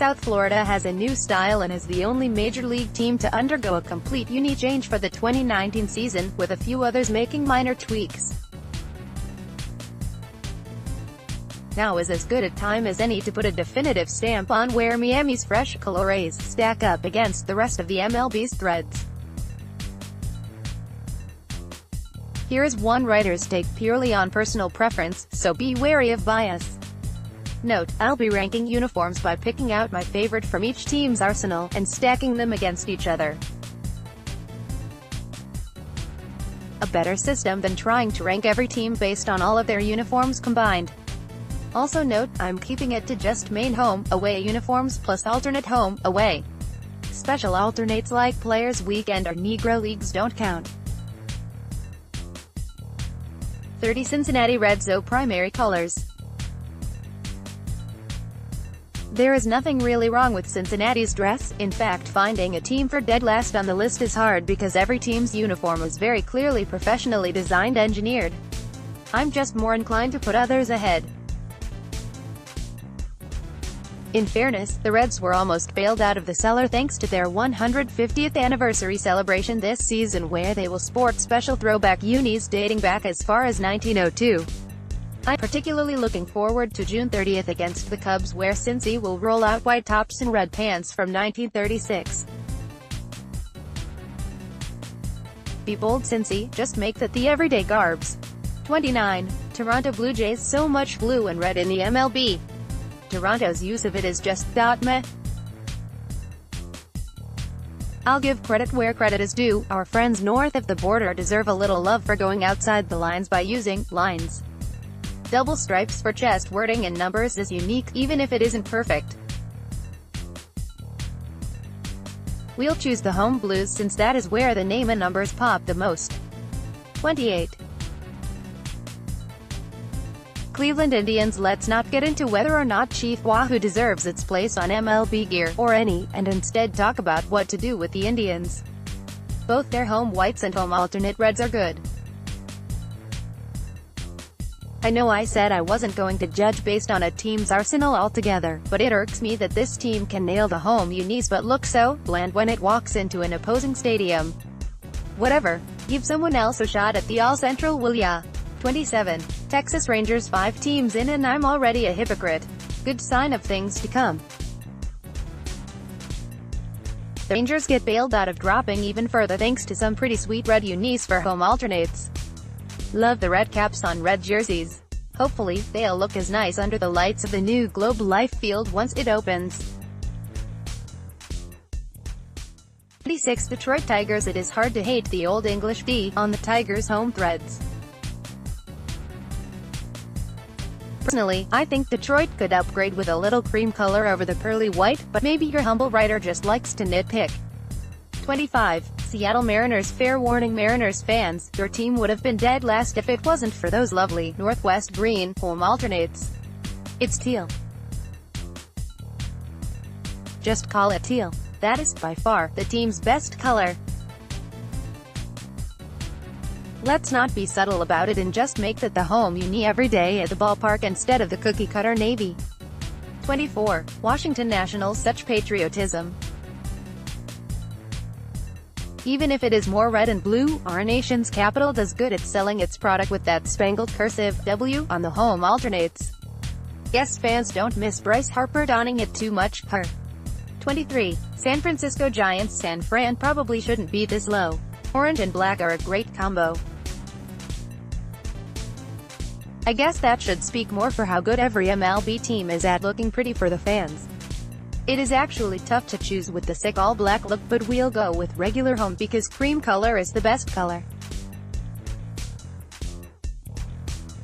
South Florida has a new style and is the only major league team to undergo a complete uni change for the 2019 season, with a few others making minor tweaks. Now is as good a time as any to put a definitive stamp on where Miami's fresh colores stack up against the rest of the MLB's threads. Here is one writer's take purely on personal preference, so be wary of bias. Note, I'll be ranking uniforms by picking out my favorite from each team's arsenal, and stacking them against each other. A better system than trying to rank every team based on all of their uniforms combined. Also note, I'm keeping it to just main home, away uniforms plus alternate home, away. Special alternates like Players Weekend or Negro Leagues don't count. 30 Cincinnati Reds primary colors. There is nothing really wrong with Cincinnati's dress. In fact, finding a team for dead last on the list is hard because every team's uniform is very clearly professionally designed and engineered. I'm just more inclined to put others ahead. In fairness, the Reds were almost bailed out of the cellar thanks to their 150th anniversary celebration this season, where they will sport special throwback unis dating back as far as 1902. I'm particularly looking forward to June 30th against the Cubs, where Cincy will roll out white tops and red pants from 1936. Be bold, Cincy, just make that the everyday garbs. 29. Toronto Blue Jays. So much blue and red in the MLB. Toronto's use of it is just meh. I'll give credit where credit is due. Our friends north of the border deserve a little love for going outside the lines by using lines. Double stripes for chest wording and numbers is unique, even if it isn't perfect. We'll choose the home blues since that is where the name and numbers pop the most. 28. Cleveland Indians. Let's not get into whether or not Chief Wahoo deserves its place on MLB gear, or any, and instead talk about what to do with the Indians. Both their home whites and home alternate reds are good. I know I said I wasn't going to judge based on a team's arsenal altogether, but it irks me that this team can nail the home unis but look so bland when it walks into an opposing stadium. Whatever. Give someone else a shot at the All-Central, will ya? 27. Texas Rangers. 5 teams in and I'm already a hypocrite. Good sign of things to come. The Rangers get bailed out of dropping even further thanks to some pretty sweet red unis for home alternates. Love the red caps on red jerseys. Hopefully, they'll look as nice under the lights of the new Globe Life Field once it opens. 26. Detroit Tigers. It is hard to hate the Old English D on the Tigers' home threads. Personally, I think Detroit could upgrade with a little cream color over the pearly white, but maybe your humble writer just likes to nitpick. 25. Seattle Mariners. Fair warning, Mariners fans, your team would have been dead last if it wasn't for those lovely Northwest green home alternates. It's teal. Just call it teal. That is, by far, the team's best color. Let's not be subtle about it and just make that the home uni every day at the ballpark instead of the cookie-cutter navy. 24. Washington Nationals. Such patriotism. Even if it is more red and blue, our nation's capital does good at selling its product with that spangled cursive W on the home alternates. Guess fans don't miss Bryce Harper donning it too much. 23. San Francisco Giants. San Fran probably shouldn't be this low. Orange and black are a great combo. I guess that should speak more for how good every MLB team is at looking pretty for the fans. It is actually tough to choose with the sick all-black look, but we'll go with regular home because cream color is the best color.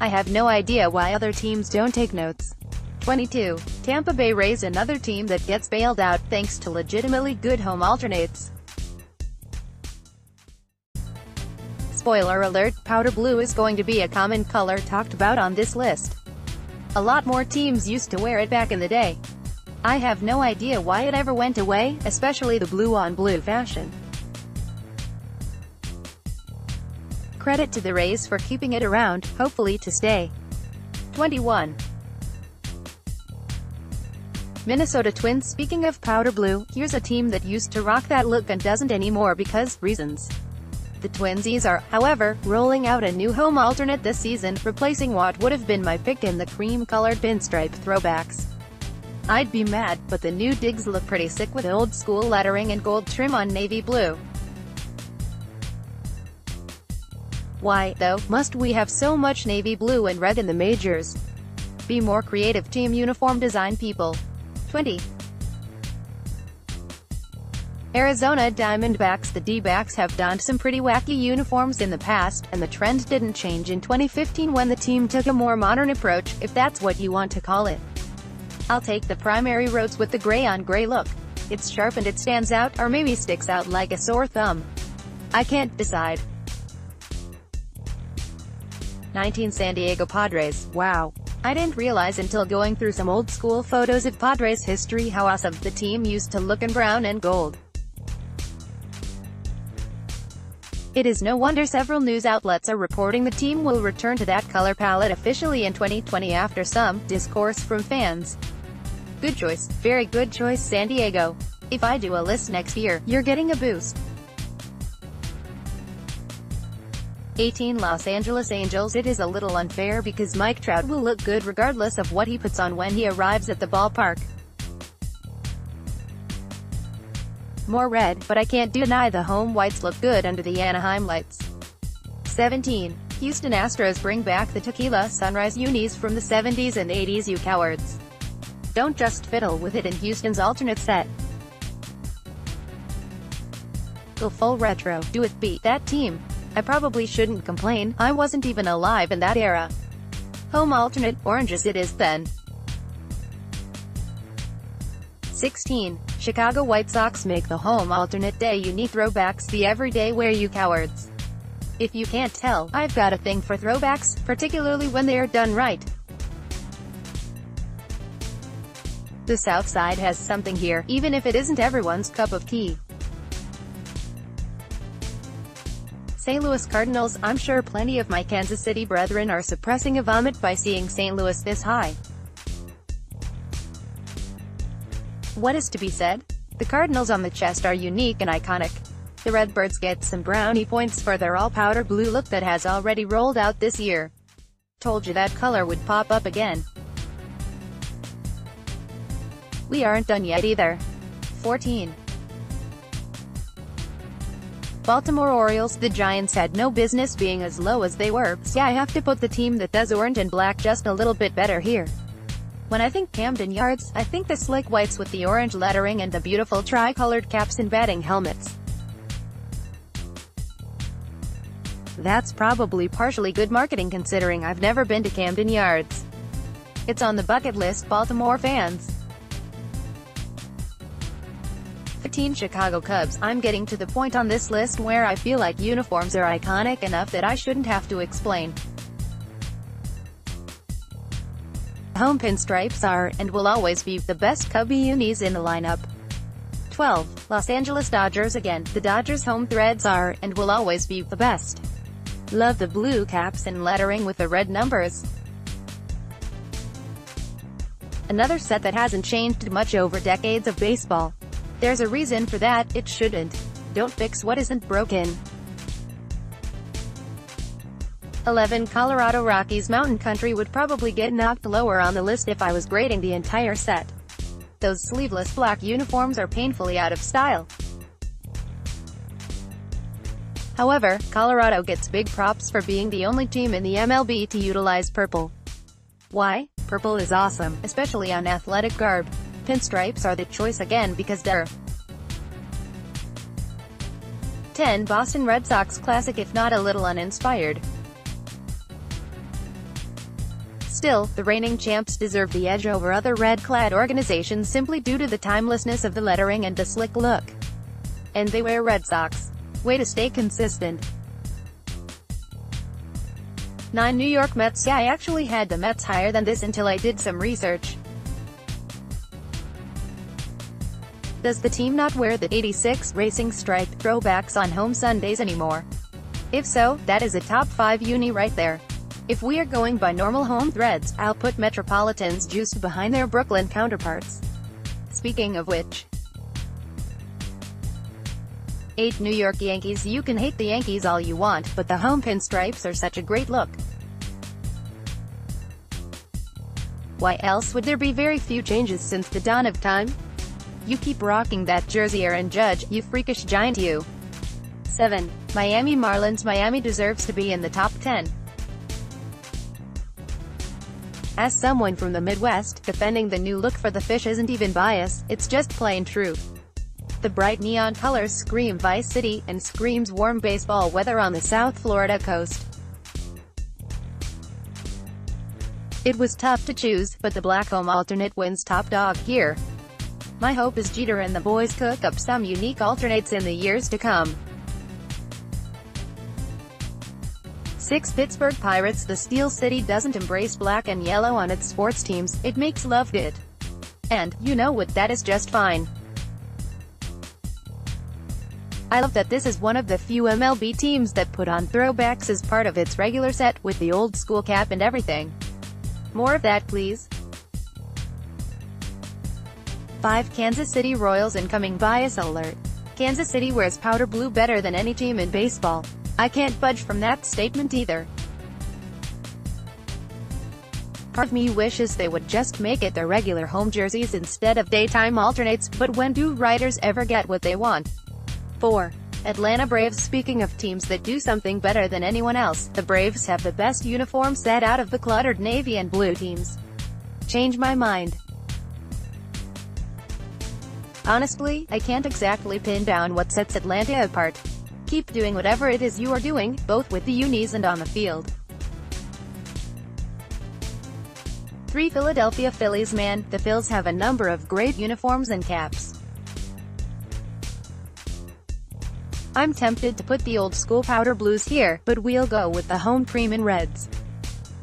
I have no idea why other teams don't take notes. 22. Tampa Bay Rays. Another team that gets bailed out thanks to legitimately good home alternates. Spoiler alert, powder blue is going to be a common color talked about on this list. A lot more teams used to wear it back in the day. I have no idea why it ever went away, especially the blue-on-blue fashion. Credit to the Rays for keeping it around, hopefully to stay. 21. Minnesota Twins. Speaking of powder blue, here's a team that used to rock that look and doesn't anymore because reasons. The Twinsies are, however, rolling out a new home alternate this season, replacing what would have been my pick in the cream-colored pinstripe throwbacks. I'd be mad, but the new digs look pretty sick with old-school lettering and gold trim on navy blue. Why, though, must we have so much navy blue and red in the majors? Be more creative, team uniform design people. 20. Arizona Diamondbacks. The D-backs have donned some pretty wacky uniforms in the past, and the trend didn't change in 2015 when the team took a more modern approach, if that's what you want to call it. I'll take the primary roads with the gray-on-gray look. It's sharp and it stands out, or maybe sticks out like a sore thumb. I can't decide. 19. San Diego Padres. Wow. I didn't realize until going through some old-school photos of Padres history how awesome the team used to look in brown and gold. It is no wonder several news outlets are reporting the team will return to that color palette officially in 2020 after some discourse from fans. Good choice, very good choice, San Diego. If I do a list next year, you're getting a boost. 18. Los Angeles Angels. It is a little unfair because Mike Trout will look good regardless of what he puts on when he arrives at the ballpark. More red, but I can't deny the home whites look good under the Anaheim lights. 17. Houston Astros. Bring back the tequila sunrise unis from the 70s and 80s, you cowards. Don't just fiddle with it in Houston's alternate set. Go full retro. Do it. Beat that team. I probably shouldn't complain, I wasn't even alive in that era. Home alternate, orange as it is then. 16. Chicago White Sox. Make the home alternate day uni throwbacks the everyday wear, you cowards. If you can't tell, I've got a thing for throwbacks, particularly when they are done right. The South Side has something here, even if it isn't everyone's cup of tea. St. Louis Cardinals. I'm sure plenty of my Kansas City brethren are suppressing a vomit by seeing St. Louis this high. What is to be said? The Cardinals on the chest are unique and iconic. The Redbirds get some brownie points for their all-powder blue look that has already rolled out this year. Told you that color would pop up again. We aren't done yet either. 14. Baltimore Orioles. The Giants had no business being as low as they were, so I have to put the team that does orange and black just a little bit better here. When I think Camden Yards, I think the slick whites with the orange lettering and the beautiful tri-colored caps and batting helmets. That's probably partially good marketing considering I've never been to Camden Yards. It's on the bucket list, Baltimore fans. 15. Chicago Cubs. I'm getting to the point on this list where I feel like uniforms are iconic enough that I shouldn't have to explain. Home pinstripes are, and will always be, the best Cubby unis in the lineup. 12. Los Angeles Dodgers. Again, the Dodgers home threads are, and will always be, the best. Love the blue caps and lettering with the red numbers. Another set that hasn't changed much over decades of baseball. There's a reason for that, it shouldn't. Don't fix what isn't broken. 11. Colorado Rockies. Mountain Country would probably get knocked lower on the list if I was grading the entire set. Those sleeveless black uniforms are painfully out of style. However, Colorado gets big props for being the only team in the MLB to utilize purple. Why? Purple is awesome, especially on athletic garb. Pinstripes are the choice again because they're 10. Boston Red Sox. Classic if not a little uninspired. Still, the reigning champs deserve the edge over other red-clad organizations simply due to the timelessness of the lettering and the slick look. And they wear Red Sox. Way to stay consistent. 9. New York Mets. Yeah, I actually had the Mets higher than this until I did some research. Does the team not wear the 86 racing stripe throwbacks on home Sundays anymore? If so, that is a top 5 uni right there. If we are going by normal home threads, I'll put Metropolitans juiced behind their Brooklyn counterparts. Speaking of which, 8 New York Yankees. You can hate the Yankees all you want, but the home pinstripes are such a great look. Why else would there be very few changes since the dawn of time? You keep rocking that jersey, Aaron Judge, you freakish giant you. 7. Miami Marlins. Miami deserves to be in the top 10. As someone from the Midwest, defending the new look for the fish isn't even bias, it's just plain truth. The bright neon colors scream Vice City, and screams warm baseball weather on the South Florida coast. It was tough to choose, but the black home alternate wins top dog here. My hope is Jeter and the boys cook up some unique alternates in the years to come. 6. Pittsburgh Pirates. The Steel City doesn't embrace black and yellow on its sports teams, it makes love to it. And, you know what, that is just fine. I love that this is one of the few MLB teams that put on throwbacks as part of its regular set, with the old school cap and everything. More of that, please. 5. Kansas City Royals. Incoming bias alert. Kansas City wears powder blue better than any team in baseball. I can't budge from that statement either. Part of me wishes they would just make it their regular home jerseys instead of daytime alternates, but when do writers ever get what they want? 4. Atlanta Braves. Speaking of teams that do something better than anyone else, the Braves have the best uniform set out of the cluttered navy and blue teams. Change my mind. Honestly, I can't exactly pin down what sets Atlanta apart. Keep doing whatever it is you are doing, both with the unis and on the field. 3. Philadelphia Phillies. Man, the Phils have a number of great uniforms and caps. I'm tempted to put the old school powder blues here, but we'll go with the home cream and reds.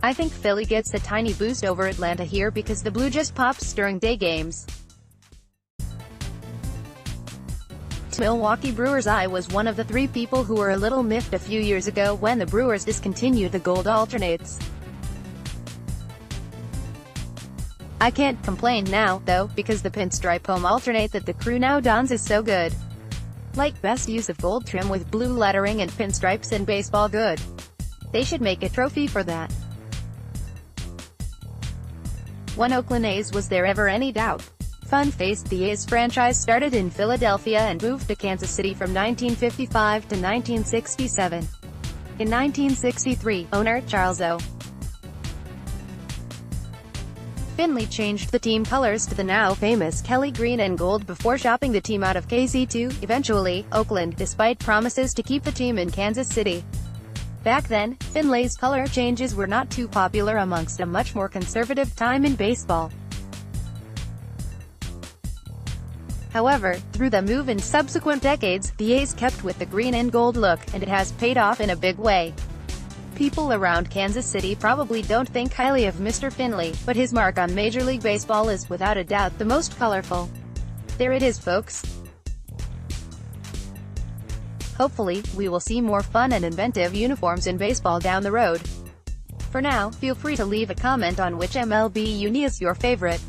I think Philly gets a tiny boost over Atlanta here because the blue just pops during day games. Milwaukee Brewers. I was one of the 3 people who were a little miffed a few years ago when the Brewers discontinued the gold alternates. I can't complain now, though, because the pinstripe home alternate that the crew now dons is so good. Like best use of gold trim with blue lettering and pinstripes in baseball. Good. They should make a trophy for that. 1. Oakland A's. Was there ever any doubt? Fun faced. The A's franchise started in Philadelphia and moved to Kansas City from 1955 to 1967. In 1963, owner Charles O. Finley changed the team colors to the now famous Kelly green and gold before shopping the team out of KC2, eventually, Oakland, despite promises to keep the team in Kansas City. Back then, Finlay's color changes were not too popular amongst a much more conservative time in baseball. However, through the move in subsequent decades, the A's kept with the green and gold look, and it has paid off in a big way. People around Kansas City probably don't think highly of Mr. Finley, but his mark on Major League Baseball is without a doubt the most colorful. There it is, folks. Hopefully, we will see more fun and inventive uniforms in baseball down the road. For now, feel free to leave a comment on which MLB uni is your favorite.